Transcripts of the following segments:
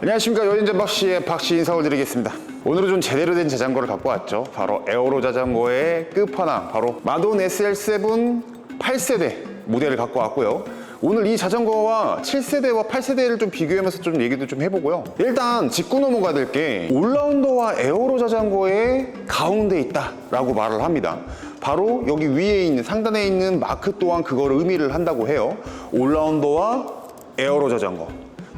안녕하십니까. 여인젠박씨의 박씨 인사를 드리겠습니다. 오늘은 좀 제대로 된 자전거를 갖고 왔죠. 바로 에어로 자전거의 끝판왕, 바로 마돈 SL7 8세대 모델을 갖고 왔고요. 오늘 이 자전거와 7세대와 8세대를 좀 비교하면서 좀 얘기도 좀 해보고요. 일단 짚고 넘어가야 될 게 올라운더와 에어로 자전거의 가운데 있다 라고 말을 합니다. 바로 여기 위에 있는 상단에 있는 마크 또한 그걸 의미를 한다고 해요. 올라운더와 에어로 자전거,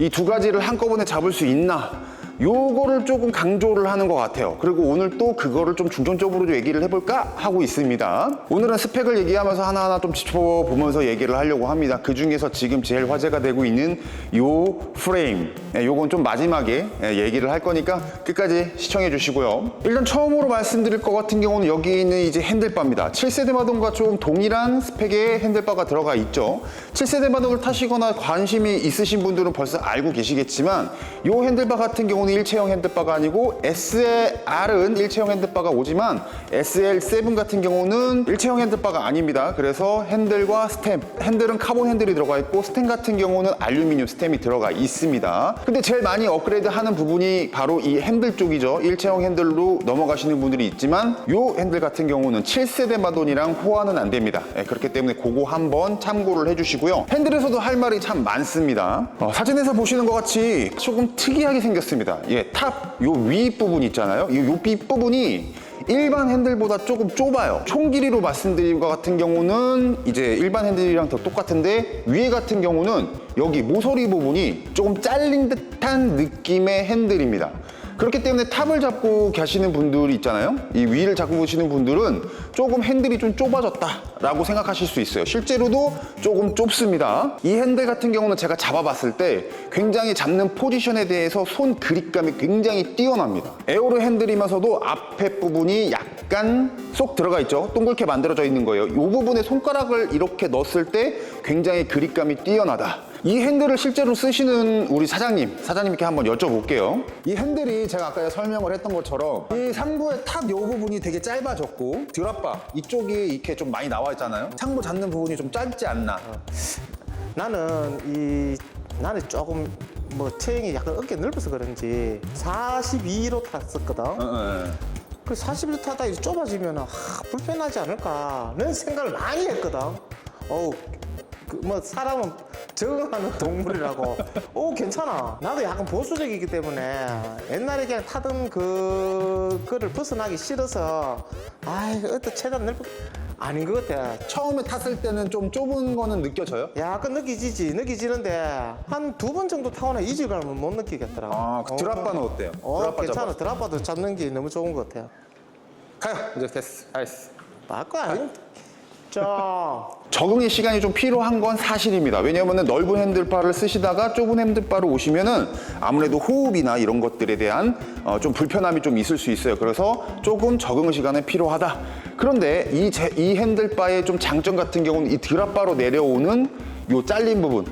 이 두 가지를 한꺼번에 잡을 수 있나, 요거를 조금 강조를 하는 것 같아요. 그리고 오늘 또 그거를 좀 중점적으로 얘기를 해볼까 하고 있습니다. 오늘은 스펙을 얘기하면서 하나하나 좀 짚어보면서 얘기를 하려고 합니다. 그 중에서 지금 제일 화제가 되고 있는 요 프레임, 요건 좀 마지막에 얘기를 할 거니까 끝까지 시청해 주시고요. 일단 처음으로 말씀드릴 것 같은 경우는 여기 있는 이제 핸들바입니다. 7세대 마돈과 좀 동일한 스펙의 핸들바가 들어가 있죠. 7세대 마돈을 타시거나 관심이 있으신 분들은 벌써 알고 계시겠지만 요 핸들바 같은 경우는 일체형 핸들바가 아니고 SLR은 일체형 핸들바가 오지만 SL7 같은 경우는 일체형 핸들바가 아닙니다. 그래서 핸들과 스템, 핸들은 카본 핸들이 들어가 있고 스템 같은 경우는 알루미늄 스템이 들어가 있습니다. 근데 제일 많이 업그레이드 하는 부분이 바로 이 핸들 쪽이죠. 일체형 핸들로 넘어가시는 분들이 있지만 요 핸들 같은 경우는 7세대 마돈이랑 호환은 안 됩니다. 그렇기 때문에 그거 한번 참고를 해주시고요. 핸들에서도 할 말이 참 많습니다. 사진에서 보시는 것 같이 조금 특이하게 생겼습니다. 탑, 요 윗부분 있잖아요. 요 윗부분이 일반 핸들보다 조금 좁아요. 총 길이로 말씀드린 것 같은 경우는 이제 일반 핸들이랑 더 똑같은데 위에 같은 경우는 여기 모서리 부분이 조금 잘린 듯한 느낌의 핸들입니다. 그렇기 때문에 탑을 잡고 계시는 분들이 있잖아요. 이 위를 잡고 보시는 분들은 조금 핸들이 좀 좁아졌다라고 생각하실 수 있어요. 실제로도 조금 좁습니다. 이 핸들 같은 경우는 제가 잡아봤을 때 굉장히 잡는 포지션에 대해서 손 그립감이 굉장히 뛰어납니다. 에어로 핸들이면서도 앞에 부분이 약간 쏙 들어가 있죠. 동그랗게 만들어져 있는 거예요. 이 부분에 손가락을 이렇게 넣었을 때 굉장히 그립감이 뛰어나다. 이 핸들을 실제로 쓰시는 우리 사장님께 한번 여쭤볼게요. 이 핸들이 제가 아까 설명을 했던 것처럼 이 상부의 탑 요 부분이 되게 짧아졌고 드랍바 이쪽이 이렇게 좀 많이 나와 있잖아요. 상부 잡는 부분이 좀 짧지 않나? 나는 조금 체형이 약간 어깨 넓어서 그런지 42로 탔었거든. 그 41로 타다 이제 좁아지면 불편하지 않을까라는 생각을 많이 했거든. 사람은 적응하는 동물이라고. 괜찮아. 나도 약간 보수적이기 때문에 옛날에 그냥 타던 그거를 벗어나기 싫어서 어떤 최대한 넓은 아닌 것 같아. 처음에 탔을 때는 좀 좁은 거는 느껴져요? 약간 느껴지는데 한 두 번 정도 타거나 이질감은 못 느끼겠더라. 그 드랍바는 어때요? 드랍바 괜찮아. 잡았어. 드랍바도 잡는 게 너무 좋은 것 같아. 가요. 이제 됐어. 알았어. 맞고 아니? 자. 적응의 시간이 좀 필요한 건 사실입니다. 왜냐하면 넓은 핸들바를 쓰시다가 좁은 핸들바로 오시면은 아무래도 호흡이나 이런 것들에 대한 좀 불편함이 좀 있을 수 있어요. 그래서 조금 적응 시간이 필요하다. 그런데 이 핸들바의 좀 장점 같은 경우는 이 드랍바로 내려오는 요 잘린 부분,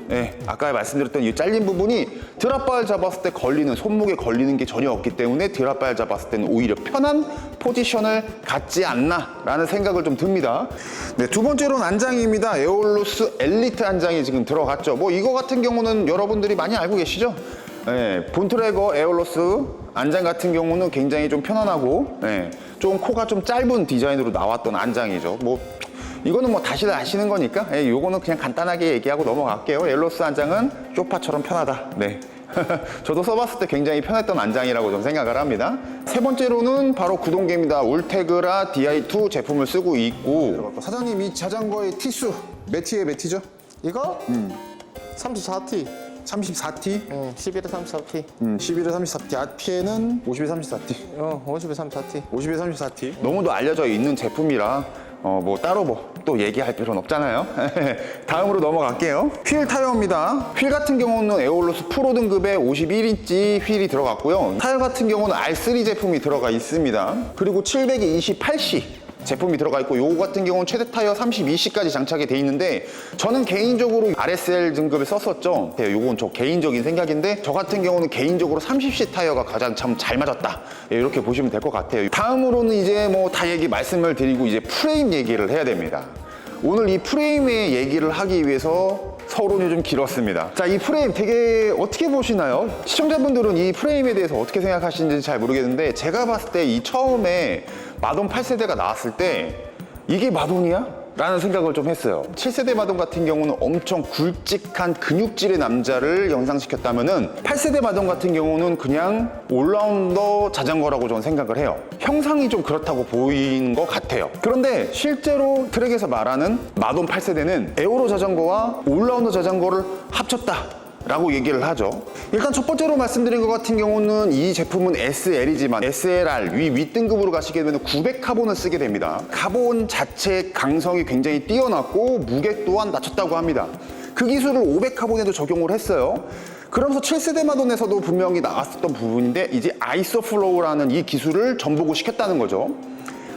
아까 말씀드렸던 이 잘린 부분이 드랍바를 잡았을 때 걸리는, 손목에 걸리는 게 전혀 없기 때문에 드랍바를 잡았을 때는 오히려 편한 포지션을 갖지 않나 라는 생각을 좀 듭니다. 네, 두 번째로는 안장입니다. 에어로스 엘리트 안장이 지금 들어갔죠. 이거 같은 경우는 여러분들이 많이 알고 계시죠? 본트래거 에어로스 안장 같은 경우는 굉장히 좀 편안하고 좀 코가 좀 짧은 디자인으로 나왔던 안장이죠. 이거는 다시들 아시는 거니까 요거는 그냥 간단하게 얘기하고 넘어갈게요. 에어로스 안장은 쇼파처럼 편하다. 네. 저도 써봤을 때 굉장히 편했던 안장이라고 좀 생각을 합니다. 세 번째로는 바로 구동계입니다. 울테그라 DI2 제품을 쓰고 있고, 사장님 이 자전거의 티수 몇 T에 몇 T죠? 이거? 34T. 34T? 11에 34T. 11에 34T, RP에는 50에 34T. 50에 34T. 50에 34T. 너무도 알려져 있는 제품이라 따로 또 얘기할 필요는 없잖아요. 다음으로 넘어갈게요. 휠 타이어입니다. 휠 같은 경우는 에어로스 프로 등급의 51인치 휠이 들어갔고요. 타이어 같은 경우는 R3 제품이 들어가 있습니다. 그리고 728C 제품이 들어가 있고, 요거 같은 경우는 최대 타이어 32C까지 장착이 돼 있는데 저는 개인적으로 RSL 등급을 썼었죠. 요건 저 개인적인 생각인데 저 같은 경우는 개인적으로 30C 타이어가 가장 참 잘 맞았다, 이렇게 보시면 될 것 같아요. 다음으로는 이제 다 말씀을 드리고 이제 프레임 얘기를 해야 됩니다. 오늘 이 프레임의 얘기를 하기 위해서 서론이 좀 길었습니다. 자, 이 프레임 되게 어떻게 보시나요? 시청자분들은 이 프레임에 대해서 어떻게 생각하시는지 잘 모르겠는데 제가 봤을 때 이 처음에 마돈 8세대가 나왔을 때 이게 마돈이야? 라는 생각을 좀 했어요. 7세대 마돈 같은 경우는 엄청 굵직한 근육질의 남자를 영상시켰다면은 8세대 마돈 같은 경우는 그냥 올라운더 자전거라고 저는 생각을 해요. 형상이 좀 그렇다고 보이는 것 같아요. 그런데 실제로 트랙에서 말하는 마돈 8세대는 에어로 자전거와 올라운더 자전거를 합쳤다 라고 얘기를 하죠. 일단 첫 번째로 말씀드린 것 같은 경우는 이 제품은 SL이지만 SLR 윗등급으로 가시게 되면 900 카본을 쓰게 됩니다. 카본 자체 강성이 굉장히 뛰어났고 무게 또한 낮췄다고 합니다. 그 기술을 500 카본에도 적용을 했어요. 그러면서 7세대 마돈에서도 분명히 나왔었던 부분인데 이제 아이소플로우라는 이 기술을 전복을 시켰다는 거죠.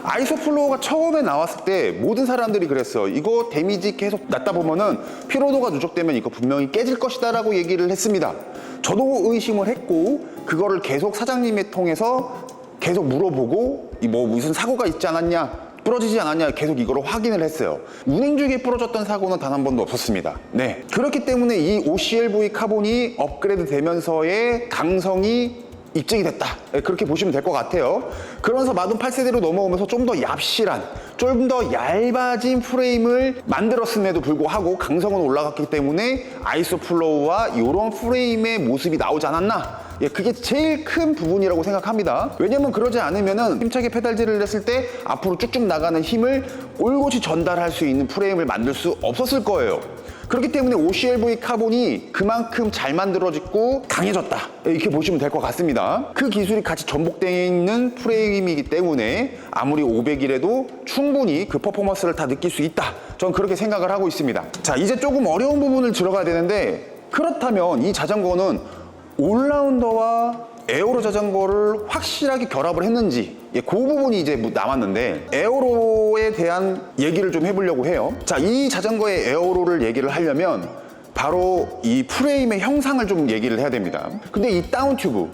아이소플로우가 처음에 나왔을 때 모든 사람들이 그랬어요. 이거 데미지 계속 낮다 보면은 피로도가 누적되면 이거 분명히 깨질 것이다 라고 얘기를 했습니다. 저도 의심을 했고 그거를 계속 사장님의 통해서 계속 물어보고 뭐 무슨 사고가 있지 않았냐, 부러지지 않았냐 계속 이거를 확인을 했어요. 운행 중에 부러졌던 사고는 단 한 번도 없었습니다. 네, 그렇기 때문에 이 OCLV 카본이 업그레이드 되면서의 강성이 입증이 됐다. 그렇게 보시면 될 것 같아요. 그러면서 마돈 8세대로 넘어오면서 좀 더 얍실한, 좀 더 얇아진 프레임을 만들었음에도 불구하고 강성은 올라갔기 때문에 아이소플로우와 이런 프레임의 모습이 나오지 않았나? 그게 제일 큰 부분이라고 생각합니다. 왜냐면 그러지 않으면은 힘차게 페달질을 했을 때 앞으로 쭉쭉 나가는 힘을 올곧이 전달할 수 있는 프레임을 만들 수 없었을 거예요. 그렇기 때문에 OCLV 카본이 그만큼 잘 만들어지고 강해졌다 이렇게 보시면 될 것 같습니다. 그 기술이 같이 전복되어 있는 프레임이기 때문에 아무리 500이라도 충분히 그 퍼포먼스를 다 느낄 수 있다, 저는 그렇게 생각을 하고 있습니다. 자, 이제 조금 어려운 부분을 들어가야 되는데, 그렇다면 이 자전거는 올라운더와 에어로 자전거를 확실하게 결합을 했는지, 그 부분이 이제 남았는데 에어로에 대한 얘기를 좀 해보려고 해요. 자, 이 자전거의 에어로를 얘기를 하려면 바로 이 프레임의 형상을 좀 얘기를 해야 됩니다. 근데 이 다운 튜브,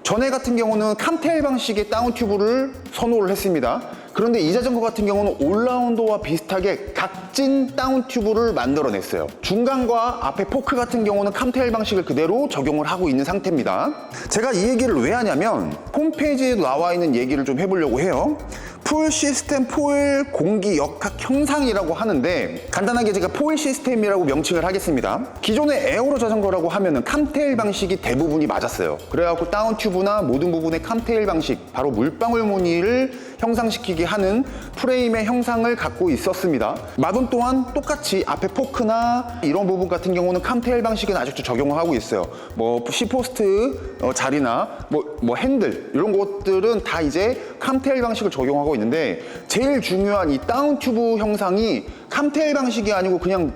전에 같은 경우는 캄테일 방식의 다운 튜브를 선호를 했습니다. 그런데 이 자전거 같은 경우는 올라운더와 비슷하게 각진 다운 튜브를 만들어냈어요. 중간과 앞에 포크 같은 경우는 캄테일 방식을 그대로 적용을 하고 있는 상태입니다. 제가 이 얘기를 왜 하냐면 홈페이지에 나와 있는 얘기를 좀 해보려고 해요. 풀 시스템 포일 공기 역학 형상이라고 하는데, 간단하게 제가 포일 시스템이라고 명칭을 하겠습니다. 기존의 에어로 자전거라고 하면은 캄테일 방식이 대부분이 맞았어요. 그래갖고 다운 튜브나 모든 부분의 캄테일 방식, 바로 물방울 무늬를 형상시키게 하는 프레임의 형상을 갖고 있었습니다. 마돈 또한 똑같이 앞에 포크나 이런 부분 같은 경우는 캄테일 방식은 아직도 적용을 하고 있어요. 뭐 C포스트 자리나 뭐 핸들 이런 것들은 다 이제 캄테일 방식을 적용하고 있는데, 제일 중요한 이 다운 튜브 형상이 캄테일 방식이 아니고 그냥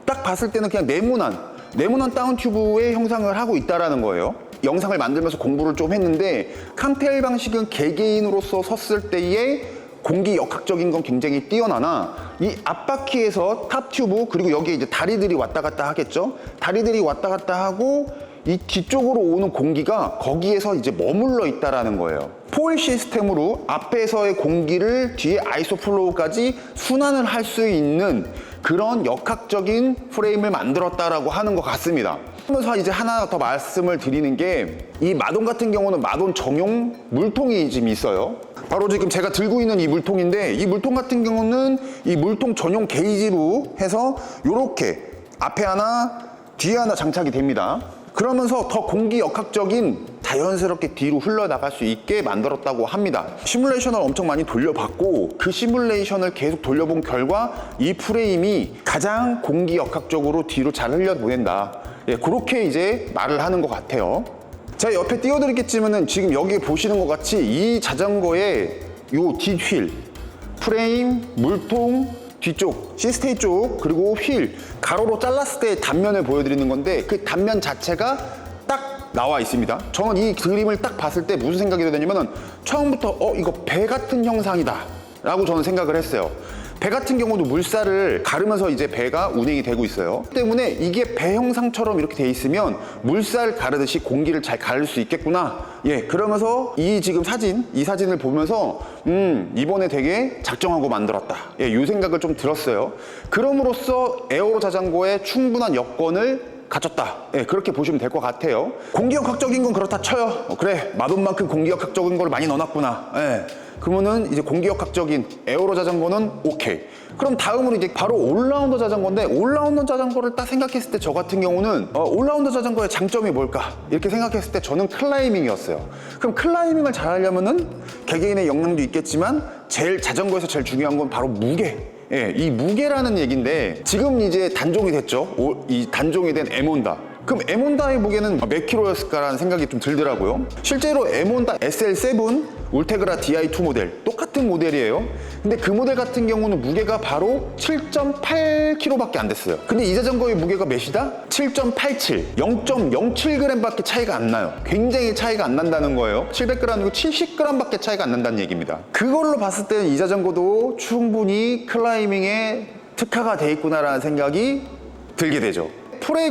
딱 봤을 때는 그냥 네모난 다운 튜브의 형상을 하고 있다라는 거예요. 영상을 만들면서 공부를 좀 했는데, 캄테일 방식은 개개인으로서 섰을 때의 공기 역학적인 건 굉장히 뛰어나나, 이 앞바퀴에서 탑 튜브, 그리고 여기에 이제 다리들이 왔다 갔다 하겠죠. 다리들이 왔다 갔다 하고 이 뒤쪽으로 오는 공기가 거기에서 이제 머물러 있다라는 거예요. 포일 시스템으로 앞에서의 공기를 뒤에 아이소플로우까지 순환을 할 수 있는 그런 역학적인 프레임을 만들었다라고 하는 것 같습니다. 그러면서 이제 하나 더 말씀을 드리는 게, 이 마돈 같은 경우는 마돈 전용 물통이 지금 있어요. 바로 지금 제가 들고 있는 이 물통인데, 이 물통 같은 경우는 이 물통 전용 게이지로 해서 이렇게 앞에 하나 뒤에 하나 장착이 됩니다. 그러면서 더 공기 역학적인 자연스럽게 뒤로 흘러나갈 수 있게 만들었다고 합니다. 시뮬레이션을 엄청 많이 돌려봤고, 그 시뮬레이션을 계속 돌려본 결과 이 프레임이 가장 공기 역학적으로 뒤로 잘 흘려보낸다, 그렇게 이제 말을 하는 것 같아요. 제가 옆에 띄워드리겠지만은 지금 여기 보시는 것 같이 이 자전거의 요 뒷휠, 프레임, 물통, 뒤쪽, 시스테이 쪽, 그리고 휠, 가로로 잘랐을 때 단면을 보여드리는 건데, 그 단면 자체가 딱 나와 있습니다. 저는 이 그림을 딱 봤을 때 무슨 생각이 드냐면은 처음부터 이거 배 같은 형상이다 라고 저는 생각을 했어요. 배 같은 경우도 물살을 가르면서 이제 배가 운행이 되고 있어요. 때문에 이게 배 형상처럼 이렇게 돼 있으면 물살 가르듯이 공기를 잘 가를 수 있겠구나. 예, 그러면서 이 지금 이 사진을 보면서 이번에 되게 작정하고 만들었다. 예, 이 생각을 좀 들었어요. 그럼으로써 에어로 자전거의 충분한 여건을 갖췄다. 예, 그렇게 보시면 될 것 같아요. 공기역학적인 건 그렇다 쳐요. 그래, 마돈만큼 공기역학적인 걸 많이 넣어놨구나. 예. 그러면은 이제 공기역학적인 에어로 자전거는 오케이. 그럼 다음으로 이제 바로 올라운더 자전거인데, 올라운더 자전거를 딱 생각했을 때 저 같은 경우는 올라운더 자전거의 장점이 뭘까? 이렇게 생각했을 때 저는 클라이밍이었어요. 그럼 클라이밍을 잘 하려면은 개개인의 역량도 있겠지만 자전거에서 제일 중요한 건 바로 무게. 예, 이 무게라는 얘기인데 지금 이제 단종이 됐죠. 이 단종이 된 M-HONDA. 그럼 M-HONDA의 무게는 몇 킬로였을까라는 생각이 좀 들더라고요. 실제로 M-HONDA SL7 울테그라 DI2 모델 똑같은 모델이에요. 근데 그 모델 같은 경우는 무게가 바로 7.8kg밖에 안 됐어요. 근데 이 자전거의 무게가 몇이다? 7.87, 0.07g 밖에 차이가 안 나요. 굉장히 차이가 안 난다는 거예요. 700g이고 70g 밖에 차이가 안 난다는 얘기입니다. 그걸로 봤을 때는 이 자전거도 충분히 클라이밍에 특화가 돼 있구나라는 생각이 들게 되죠.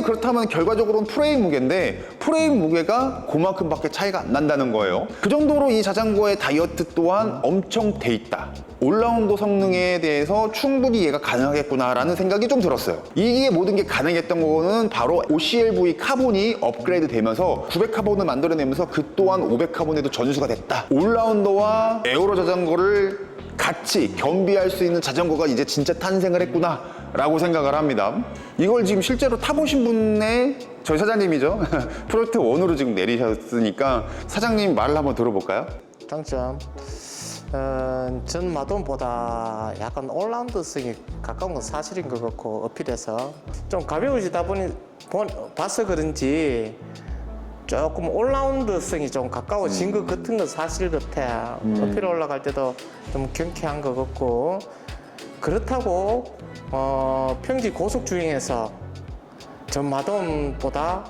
그렇다면 결과적으로는 프레임 무게인데 프레임 무게가 그만큼밖에 차이가 안 난다는 거예요. 그 정도로 이 자전거의 다이어트 또한 엄청 돼 있다. 올라운더 성능에 대해서 충분히 얘가 가능하겠구나라는 생각이 좀 들었어요. 이게 모든 게 가능했던 거는 바로 OCLV 카본이 업그레이드 되면서 900 카본을 만들어내면서 그 또한 500 카본에도 전수가 됐다. 올라운더와 에어로 자전거를 같이 겸비할 수 있는 자전거가 이제 진짜 탄생을 했구나 라고 생각을 합니다. 이걸 지금 실제로 타보신 분의 저희 사장님이죠. 프로젝트 1으로 지금 내리셨으니까 사장님 말을 한번 들어볼까요? 장점, 전 마돈보다 약간 올라운더성이 가까운 건 사실인 것 같고, 어필해서 좀 가벼워지다 보니 봐서 그런지 조금 올라운더성이 좀 가까워진 것 같은 건 사실 같아. 어필 올라갈 때도 좀 경쾌한 것 같고, 그렇다고 평지 고속 주행에서 전 마돈보다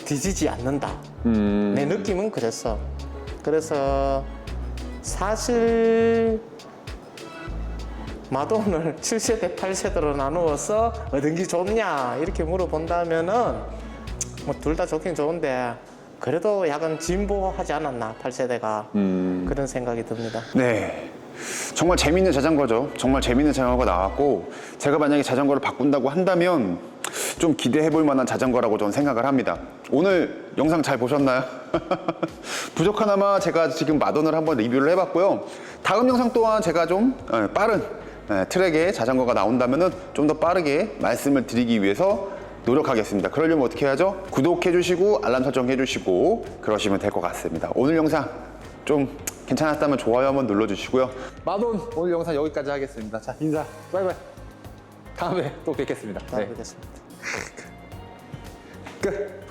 뒤지지 않는다. 내 느낌은 그랬어. 그래서 사실 마돈을 7세대, 8세대로 나누어서 어떤 게 좋냐 이렇게 물어본다면은 뭐 둘 다 좋긴 좋은데 그래도 약간 진보하지 않았나 8세대가 그런 생각이 듭니다. 네, 정말 재밌는 자전거죠. 정말 재밌는 자전거가 나왔고 제가 만약에 자전거를 바꾼다고 한다면 좀 기대해 볼 만한 자전거라고 저는 생각을 합니다. 오늘 영상 잘 보셨나요? 부족하나마 제가 지금 마돈을 한번 리뷰를 해봤고요. 다음 영상 또한 제가 좀 빠른 트랙의 자전거가 나온다면 좀 더 빠르게 말씀을 드리기 위해서 노력하겠습니다. 그러려면 어떻게 해야죠? 구독해 주시고 알람 설정해 주시고 그러시면 될 것 같습니다. 오늘 영상 좀 괜찮았다면 좋아요 한번 눌러주시고요. 마돈 오늘 영상 여기까지 하겠습니다. 자, 인사 바이바이. 다음에 또 뵙겠습니다. 잘 뵙겠습니다. 끝.